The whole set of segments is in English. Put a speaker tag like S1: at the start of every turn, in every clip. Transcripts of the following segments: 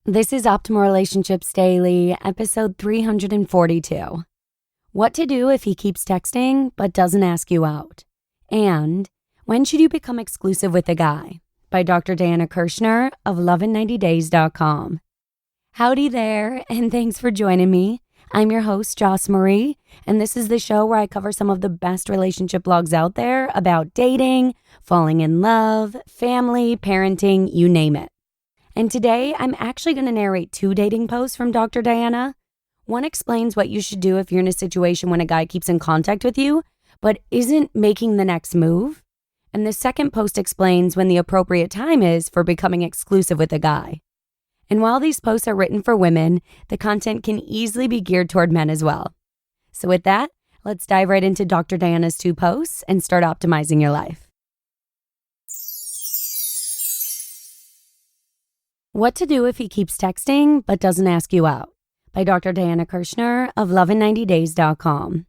S1: This is Optimal Relationships Daily, episode 342. What to do if he keeps texting but doesn't ask you out. And when should you become exclusive with a guy? By Dr. Diana Kirschner of lovein90days.com. Howdy there, and thanks for joining me. I'm your host, Joss Marie, and this is the show where I cover some of the best relationship blogs out there about dating, falling in love, family, parenting, you name it. And today, I'm actually going to narrate two dating posts from Dr. Diana. One explains what you should do if you're in a situation when a guy keeps in contact with you, but isn't making the next move. And the second post explains when the appropriate time is for becoming exclusive with a guy. And while these posts are written for women, the content can easily be geared toward men as well. So with that, let's dive right into Dr. Diana's two posts and start optimizing your life. What to do if he keeps texting but doesn't ask you out, by Dr. Diana Kirschner of lovein90days.com.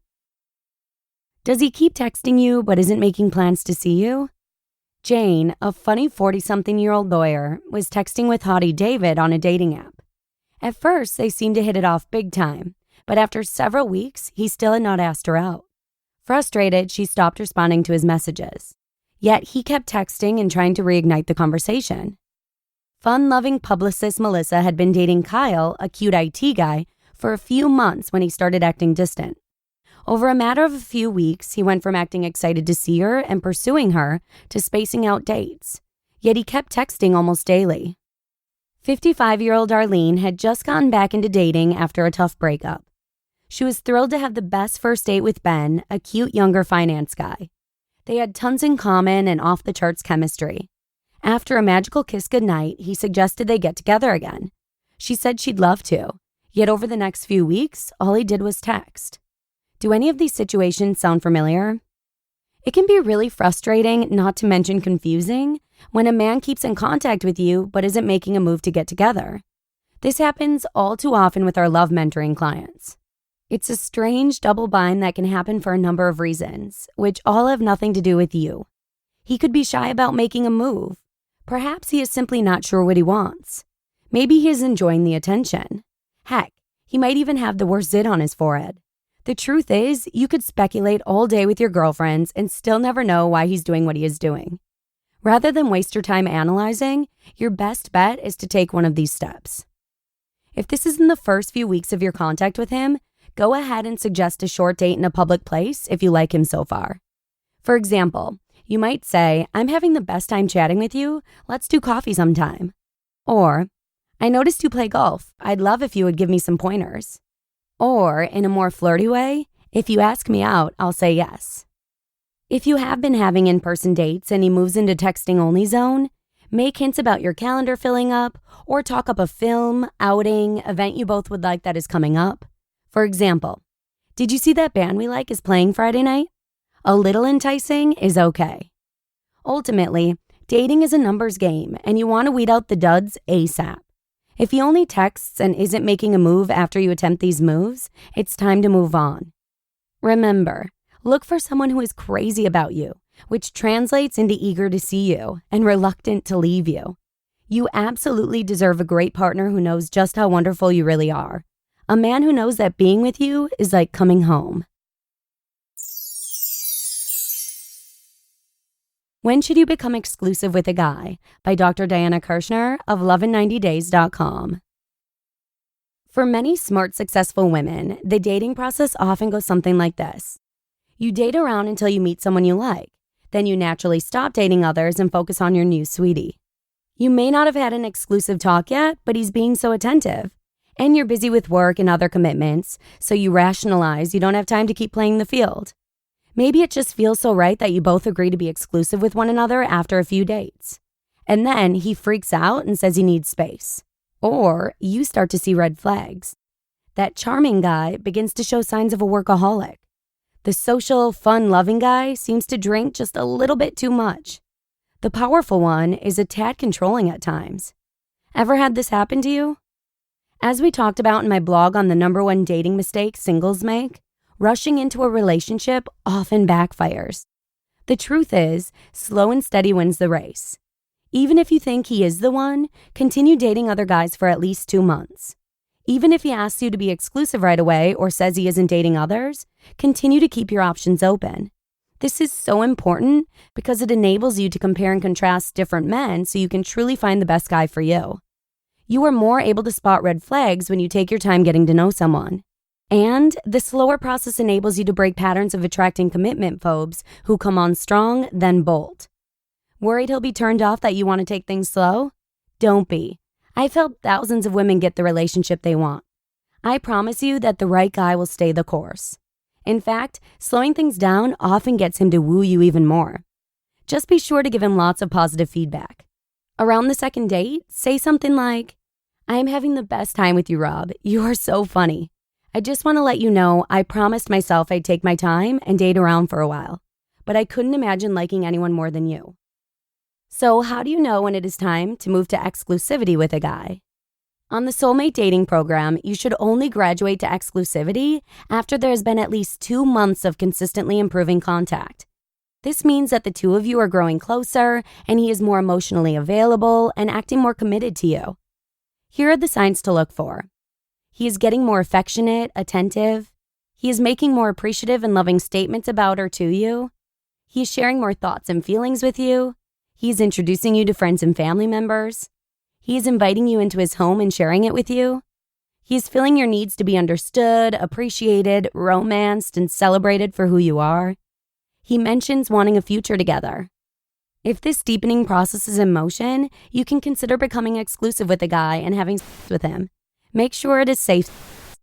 S1: Does he keep texting you but isn't making plans to see you? Jane, a funny 40-something-year-old lawyer, was texting with hottie David on a dating app. At first, they seemed to hit it off big time, but after several weeks, he still had not asked her out. Frustrated, she stopped responding to his messages. Yet he kept texting and trying to reignite the conversation. Fun-loving publicist Melissa had been dating Kyle, a cute IT guy, for a few months when he started acting distant. Over a matter of a few weeks, he went from acting excited to see her and pursuing her to spacing out dates. Yet he kept texting almost daily. 55-year-old Arlene had just gotten back into dating after a tough breakup. She was thrilled to have the best first date with Ben, a cute younger finance guy. They had tons in common and off-the-charts chemistry. After a magical kiss goodnight, he suggested they get together again. She said she'd love to, yet over the next few weeks, all he did was text. Do any of these situations sound familiar? It can be really frustrating, not to mention confusing, when a man keeps in contact with you but isn't making a move to get together. This happens all too often with our love mentoring clients. It's a strange double bind that can happen for a number of reasons, which all have nothing to do with you. He could be shy about making a move. Perhaps he is simply not sure what he wants. Maybe he is enjoying the attention. Heck, he might even have the worst zit on his forehead. The truth is, you could speculate all day with your girlfriends and still never know why he's doing what he is doing. Rather than waste your time analyzing, your best bet is to take one of these steps. If this is in the first few weeks of your contact with him, go ahead and suggest a short date in a public place if you like him so far. For example, you might say, "I'm having the best time chatting with you. Let's do coffee sometime." Or, "I noticed you play golf. I'd love if you would give me some pointers." Or, in a more flirty way, "If you ask me out, I'll say yes." If you have been having in-person dates and he moves into texting-only zone, make hints about your calendar filling up or talk up a film, outing, event you both would like that is coming up. For example, "Did you see that band we like is playing Friday night?" A little enticing is okay. Ultimately, dating is a numbers game, and you want to weed out the duds ASAP. If he only texts and isn't making a move after you attempt these moves, it's time to move on. Remember, look for someone who is crazy about you, which translates into eager to see you and reluctant to leave you. You absolutely deserve a great partner who knows just how wonderful you really are. A man who knows that being with you is like coming home. When should you become exclusive with a guy? By Dr. Diana Kirschner of lovein90days.com. For many smart, successful women, the dating process often goes something like this. You date around until you meet someone you like. Then you naturally stop dating others and focus on your new sweetie. You may not have had an exclusive talk yet, but he's being so attentive. And you're busy with work and other commitments, so you rationalize you don't have time to keep playing the field. Maybe it just feels so right that you both agree to be exclusive with one another after a few dates. And then he freaks out and says he needs space. Or you start to see red flags. That charming guy begins to show signs of a workaholic. The social, fun-loving guy seems to drink just a little bit too much. The powerful one is a tad controlling at times. Ever had this happen to you? As we talked about in my blog on the #1 dating mistake singles make, rushing into a relationship often backfires. The truth is, slow and steady wins the race. Even if you think he is the one, continue dating other guys for at least 2 months. Even if he asks you to be exclusive right away or says he isn't dating others, continue to keep your options open. This is so important because it enables you to compare and contrast different men so you can truly find the best guy for you. You are more able to spot red flags when you take your time getting to know someone. And the slower process enables you to break patterns of attracting commitment phobes who come on strong, then bolt. Worried he'll be turned off that you want to take things slow? Don't be. I've helped thousands of women get the relationship they want. I promise you that the right guy will stay the course. In fact, slowing things down often gets him to woo you even more. Just be sure to give him lots of positive feedback. Around the second date, say something like, "I am having the best time with you, Rob. You are so funny. I just want to let you know I promised myself I'd take my time and date around for a while, but I couldn't imagine liking anyone more than you." So how do you know when it is time to move to exclusivity with a guy? On the Soulmate Dating Program, you should only graduate to exclusivity after there has been at least 2 months of consistently improving contact. This means that the two of you are growing closer and he is more emotionally available and acting more committed to you. Here are the signs to look for. He is getting more affectionate, attentive. He is making more appreciative and loving statements about or to you. He is sharing more thoughts and feelings with you. He is introducing you to friends and family members. He is inviting you into his home and sharing it with you. He is feeling your needs to be understood, appreciated, romanced, and celebrated for who you are. He mentions wanting a future together. If this deepening process is in motion, you can consider becoming exclusive with a guy and having sex with him. Make sure it is safe.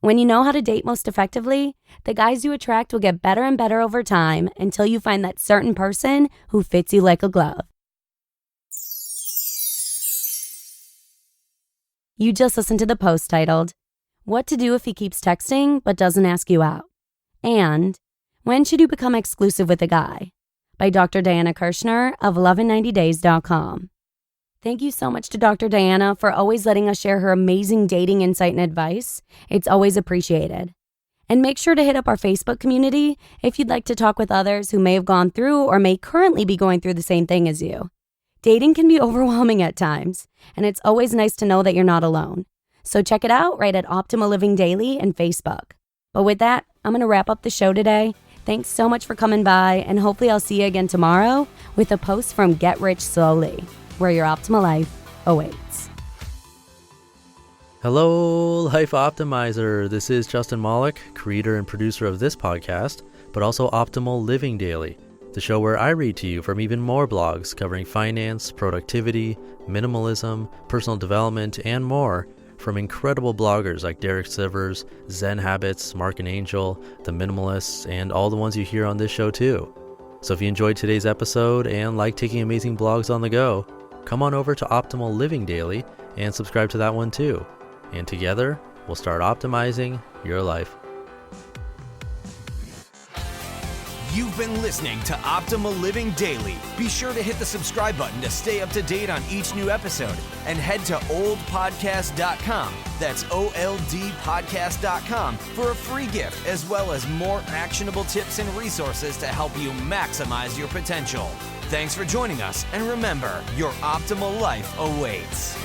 S1: When you know how to date most effectively, the guys you attract will get better and better over time until you find that certain person who fits you like a glove. You just listened to the post titled, "What to Do If He Keeps Texting But Doesn't Ask You Out?" and "When Should You Become Exclusive with a Guy?" by Dr. Diana Kirschner of lovin90days.com. Thank you so much to Dr. Diana for always letting us share her amazing dating insight and advice. It's always appreciated. And make sure to hit up our Facebook community if you'd like to talk with others who may have gone through or may currently be going through the same thing as you. Dating can be overwhelming at times, and it's always nice to know that you're not alone. So check it out right at Optimal Living Daily and Facebook. But with that, I'm going to wrap up the show today. Thanks so much for coming by, and hopefully I'll see you again tomorrow with a post from Get Rich Slowly, where your optimal life awaits.
S2: Hello, Life Optimizer. This is Justin Malik, creator and producer of this podcast, but also Optimal Living Daily, the show where I read to you from even more blogs covering finance, productivity, minimalism, personal development, and more from incredible bloggers like Derek Sivers, Zen Habits, Mark and Angel, The Minimalists, and all the ones you hear on this show too. So if you enjoyed today's episode and like taking amazing blogs on the go, come on over to Optimal Living Daily and subscribe to that one too. And together, we'll start optimizing your life.
S3: You've been listening to Optimal Living Daily. Be sure to hit the subscribe button to stay up to date on each new episode and head to oldpodcast.com. That's OLDpodcast.com for a free gift as well as more actionable tips and resources to help you maximize your potential. Thanks for joining us, and remember, your optimal life awaits.